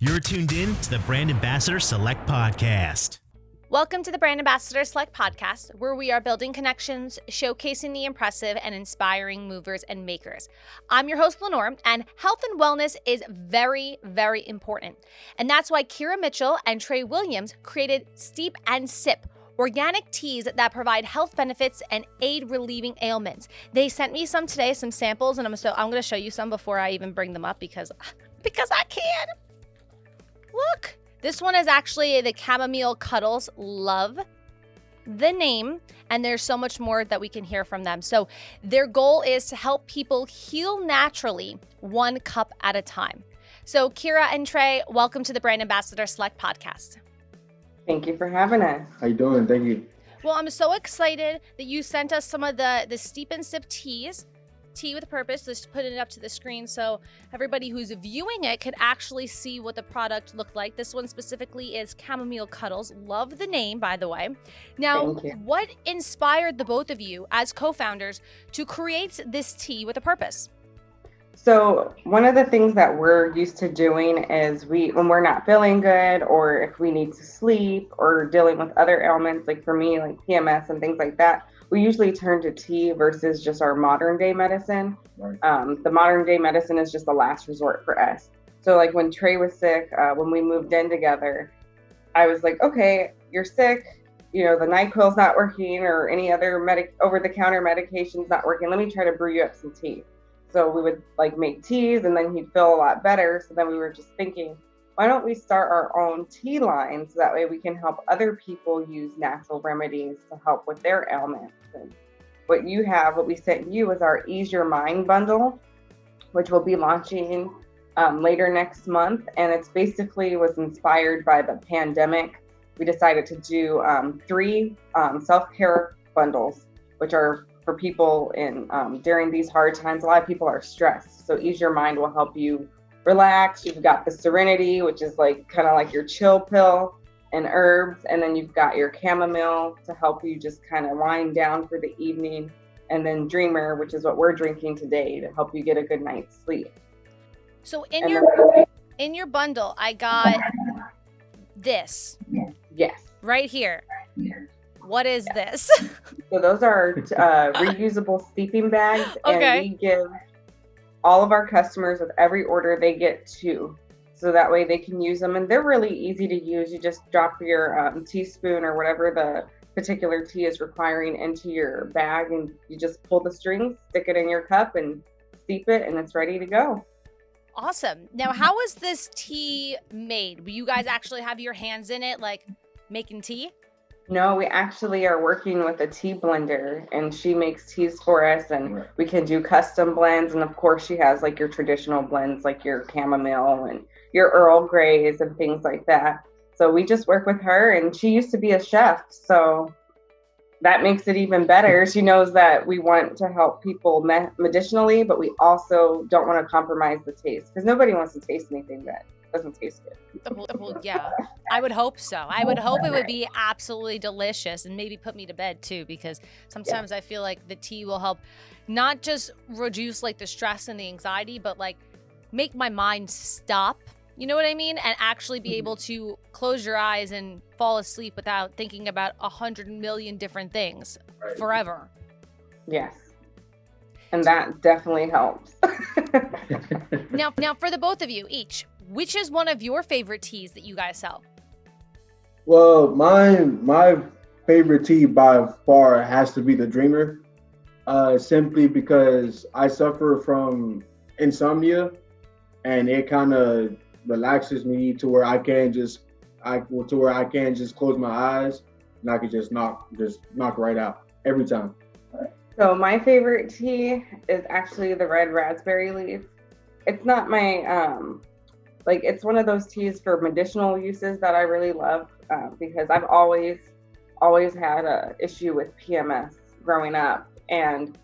You're tuned in to the Brand Ambassador Select Podcast. Welcome to the Brand Ambassador Select Podcast, where we are building connections, showcasing the impressive, and inspiring movers and makers. I'm your host, Lenore, and health and wellness is very, very important. And that's why Keyera Mitchell and Treveon Williams created Steep and Sip, organic teas that provide health benefits and aid relieving ailments. They sent me some today, some samples, and I'm going to show you some before I even bring them up because I can. Look, this one is actually the chamomile cuddles. Love the name, and there's so much more that we can hear from them. So their goal is to help people heal naturally, one cup at a time. So Keyera and Trey, welcome to the Brand Ambassador Select Podcast. Thank you for having us. How you doing? Thank you. Well, I'm so excited that you sent us some of the Steep and Sip teas. Tea with a purpose. Let's put it up to the screen so everybody who's viewing it can actually see what the product looked like. This one specifically is chamomile cuddles. Love the name, by the way. Now, what inspired the both of you as co-founders to create this tea with a purpose? So one of the things that we're used to doing is when we're not feeling good, or if we need to sleep, or dealing with other ailments, like for me, like PMS and things like that, we usually turn to tea versus just our modern day medicine. Right. The modern day medicine is just the last resort for us. So like when Trey was sick, when we moved in together, I was like, okay, you're sick. You know, the NyQuil's not working or any other over-the-counter medication's not working. Let me try to brew you up some tea. So we would like make teas and then he'd feel a lot better. So then we were just thinking, why don't we start our own tea line so that way we can help other people use natural remedies to help with their ailments. And what we sent you is our Ease Your Mind bundle, which will be launching later next month. And it's basically was inspired by the pandemic. We decided to do 3 self-care bundles, which are for people in during these hard times. A lot of people are stressed. So Ease Your Mind will help you relax. You've got the Serenity, which is like kind of like your chill pill and herbs. And then you've got your chamomile to help you just kind of wind down for the evening. And then Dreamer, which is what we're drinking today to help you get a good night's sleep. So in your bundle, I got this. Yes. Right here. What is this? So those are reusable steeping bags. Okay. And we give all of our customers with every order, they get 2. So that way they can use them. And they're really easy to use. You just drop your teaspoon or whatever the particular tea is requiring into your bag. And you just pull the strings, stick it in your cup and steep it, and it's ready to go. Awesome. Now, how is this tea made? Will you guys actually have your hands in it, like making tea? No, we actually are working with a tea blender, and she makes teas for us, and we can do custom blends. And of course, she has like your traditional blends, like your chamomile and your Earl Greys and things like that. So we just work with her, and she used to be a chef, so that makes it even better. She knows that we want to help people medicinally, but we also don't want to compromise the taste, because nobody wants to taste anything that doesn't taste good. Well, yeah, I would hope so. I would hope it would be absolutely delicious and maybe put me to bed too, because sometimes I feel like the tea will help not just reduce like the stress and the anxiety, but like make my mind stop. You know what I mean? And actually be able to close your eyes and fall asleep without thinking about 100 million different things forever. Yes. And that definitely helps. Now, for the both of you each, which is one of your favorite teas that you guys sell? Well, my favorite tea by far has to be the Dreamer, simply because I suffer from insomnia, and it kind of relaxes me to where I can just close my eyes and I can just knock right out every time. So my favorite tea is actually the red raspberry leaf. It's not my it's one of those teas for medicinal uses that I really love, because I've always had a issue with PMS growing up, and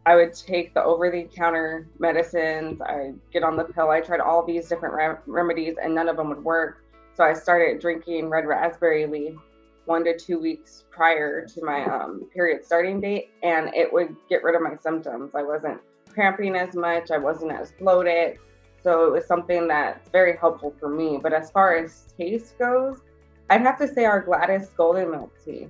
I would take the over-the-counter medicines. I get on the pill. I tried all these different remedies, and none of them would work. So I started drinking red raspberry leaf 1 to 2 weeks prior to my period starting date, and it would get rid of my symptoms. I wasn't cramping as much. I wasn't as bloated. So it's something that's very helpful for me. But as far as taste goes, I'd have to say our Gladys Golden Milk Tea.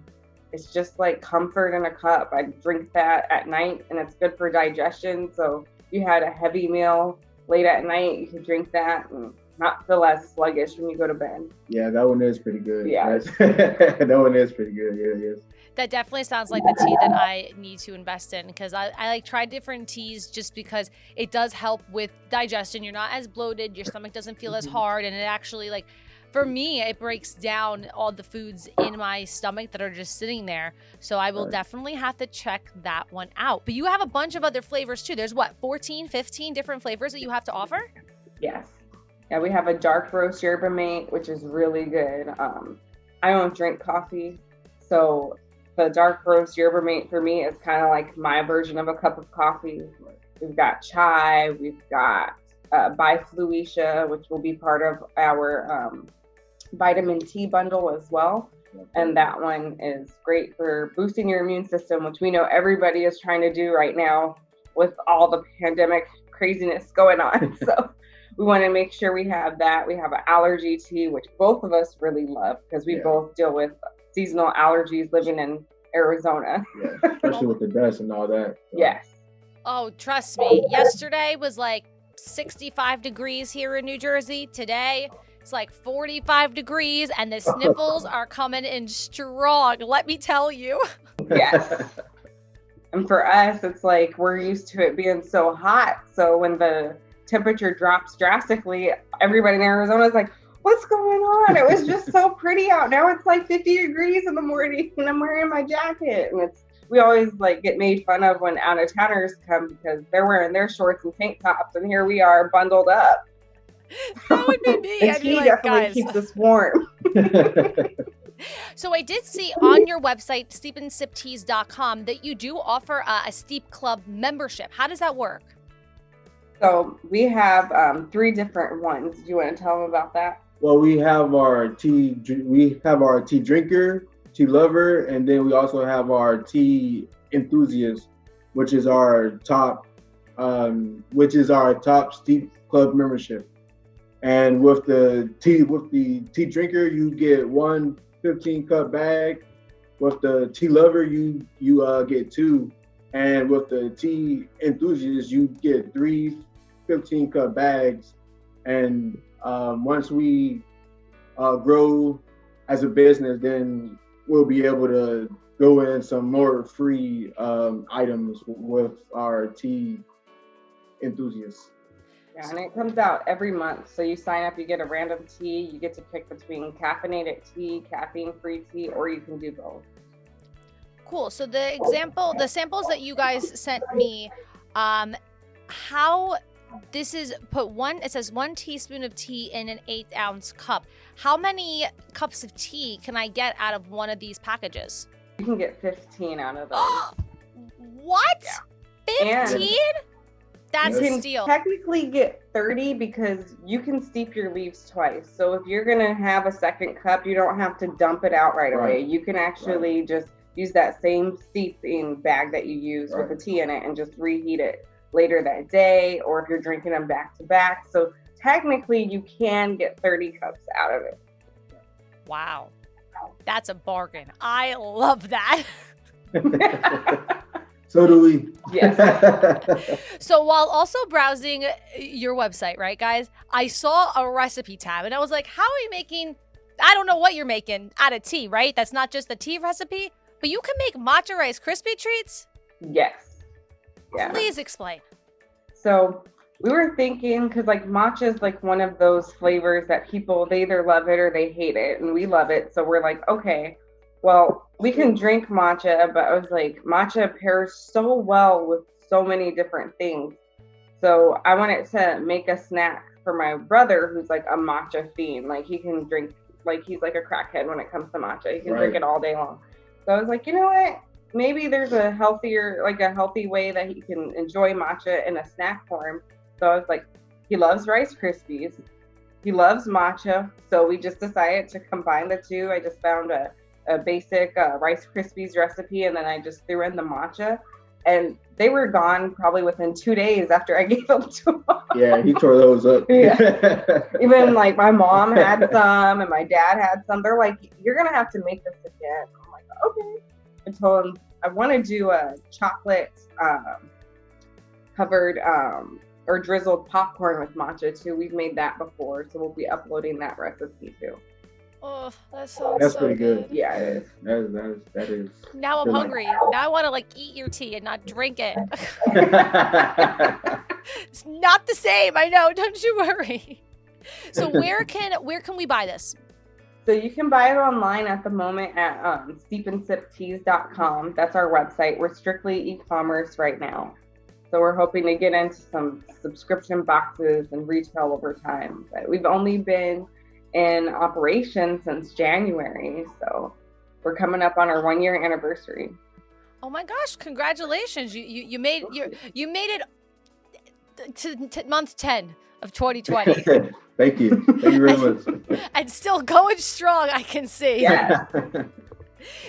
It's just like comfort in a cup. I drink that at night and it's good for digestion. So if you had a heavy meal late at night, you can drink that and not feel as sluggish when you go to bed. Yeah, that one is pretty good. Yeah. That one is pretty good. Yeah, yes. That definitely sounds like the tea that I need to invest in, because I like try different teas just because it does help with digestion. You're not as bloated, your stomach doesn't feel as hard, and it actually, like, for me, it breaks down all the foods in my stomach that are just sitting there. So I will definitely have to check that one out. But you have a bunch of other flavors too. There's what, 14, 15 different flavors that you have to offer? Yes. Yeah, we have a dark roast yerba mate, which is really good. I don't drink coffee, so the dark roast yerba mate for me is kind of like my version of a cup of coffee. We've got chai, we've got bifluosia, which will be part of our vitamin T bundle as well. And that one is great for boosting your immune system, which we know everybody is trying to do right now with all the pandemic craziness going on. So we want to make sure we have that. We have an allergy tea, which both of us really love because we both deal with seasonal allergies living in Arizona. Yeah, especially with the dust and all that. So. Yes. Oh, trust me. Yesterday was like 65 degrees here in New Jersey. Today, it's like 45 degrees, and the sniffles are coming in strong, let me tell you. Yes. And for us, it's like we're used to it being so hot. So when the temperature drops drastically, everybody in Arizona is like, what's going on? It was just so pretty out. Now it's like 50 degrees in the morning and I'm wearing my jacket. And we always like get made fun of when out of towners come because they're wearing their shorts and tank tops and here we are bundled up. That would be me. The I'd tea be like, definitely guys. keeps us warm. So I did see on your website, steepandsipteas.com, that you do offer a Steep Club membership. How does that work? So we have 3 different ones. Do you want to tell them about that? Well, we have our tea drinker, tea lover, and then we also have our tea enthusiast, which is our top Steep Club membership. And with the tea drinker, you get 1 15-cup bag. With the tea lover, you get 2, and with the tea enthusiast, you get 3 15-cup bags. And once we grow as a business, then we'll be able to go in some more free items with our tea enthusiasts. Yeah, and it comes out every month. So you sign up, you get a random tea, you get to pick between caffeinated tea, caffeine-free tea, or you can do both. Cool. So the samples that you guys sent me, how this is it says 1 teaspoon of tea in an 8-ounce cup. How many cups of tea can I get out of one of these packages? You can get 15 out of those. What? Yeah. 15? That's you a can steal. technically get 30 because you can steep your leaves twice. So if you're going to have a second cup, you don't have to dump it out right away. You can actually just use that same steeping bag that you use with the tea in it and just reheat it later that day, or if you're drinking them back to back. So technically you can get 30 cups out of it. Wow. That's a bargain. I love that. So do we. Yes. So while also browsing your website, right, guys, I saw a recipe tab and I was like, how are you making, I don't know what you're making out of tea, right? That's not just the tea recipe, but you can make matcha Rice Krispie treats? Yes. Yeah. Please explain. So we were thinking, because like matcha is like one of those flavors that people, they either love it or they hate it, and we love it. So we're like, okay, well, we can drink matcha, but I was like, matcha pairs so well with so many different things. So I wanted to make a snack for my brother who's like a matcha fiend. Like he can drink, like he's like a crackhead when it comes to matcha. He can drink it all day long. So I was like, you know what? Maybe there's a healthy way that he can enjoy matcha in a snack form. So I was like, he loves Rice Krispies. He loves matcha. So we just decided to combine the two. I just found a basic Rice Krispies recipe, and then I just threw in the matcha. And they were gone probably within 2 days after I gave them to him. Yeah, he tore those up. Yeah. Even like my mom had some and my dad had some. They're like, you're going to have to make this again. I'm like, okay. I told him I want to do a chocolate covered or drizzled popcorn with matcha too. We've made that before, so we'll be uploading that recipe too. Oh, that sounds That's so pretty good. Yeah, it is. That is. Now I'm really hungry. Now I want to like eat your tea and not drink it. It's not the same. I know. Don't you worry. So where can we buy this? So you can buy it online at the moment at steepandsipteas.com. That's our website. We're strictly e-commerce right now. So we're hoping to get into some subscription boxes and retail over time. But we've only been in operation since January. So we're coming up on our 1-year anniversary. Oh my gosh, congratulations. You made it to month 10 of 2020. Thank you. Thank you very much. And still going strong, I can see. Yeah.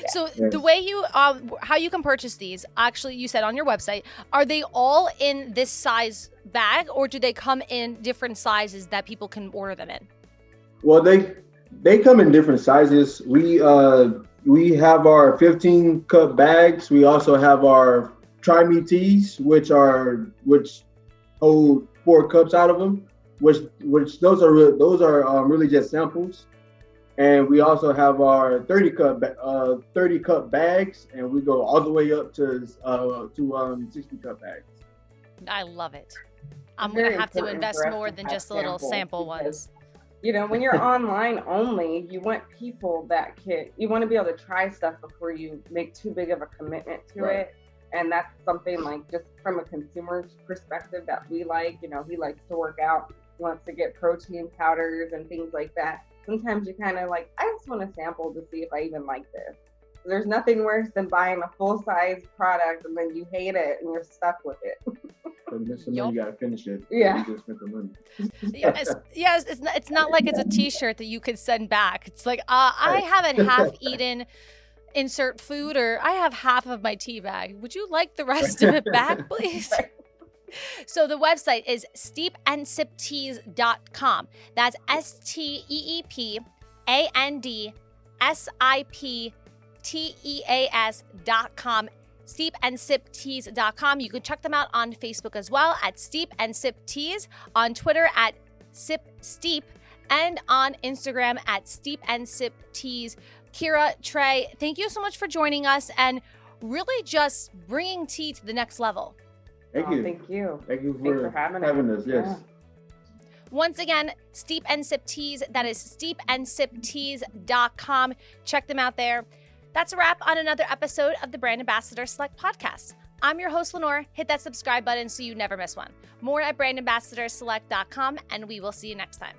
So the way you, how you can purchase these, actually you said on your website, are they all in this size bag or do they come in different sizes that people can order them in? Well, they come in different sizes. We have our 15-cup bags. We also have our Try Me teas, which hold 4 cups out of them. Which those are really just samples. And we also have our 30-cup bags, and we go all the way up to 60-cup bags. I love it. I'm going to have to invest more than just a little sample ones. You know, when you're online only, you want people you want to be able to try stuff before you make too big of a commitment to it. And that's something like just from a consumer's perspective that we like. You know, he likes to work out, wants to get protein powders and things like that. Sometimes you kind of like, I just want to sample to see if I even like this. There's nothing worse than buying a full-size product and then you hate it and you're stuck with it. You gotta finish it. Yeah. You just spent the money. It's not like it's a T-shirt that you could send back. It's like I haven't half eaten insert food, or I have half of my tea bag. Would you like the rest of it back, please? So the website is steepandsipteas.com. That's steepandsipteas.com. steepandsipteas.com. You can check them out on Facebook as well at Steep and Sip Teas, on Twitter at Sip Steep, and on Instagram at Steep and Sip Teas. Keyera, Trey, thank you so much for joining us and really just bringing tea to the next level. Thank you. Thank you. Thank you for having us. Yes. Yeah. Once again, Steep and Sip Teas. That is steepandsipteas.com. Check them out there. That's a wrap on another episode of the Brand Ambassador Select Podcast. I'm your host, Lenore. Hit that subscribe button so you never miss one. More at brandambassadorselect.com, and we will see you next time.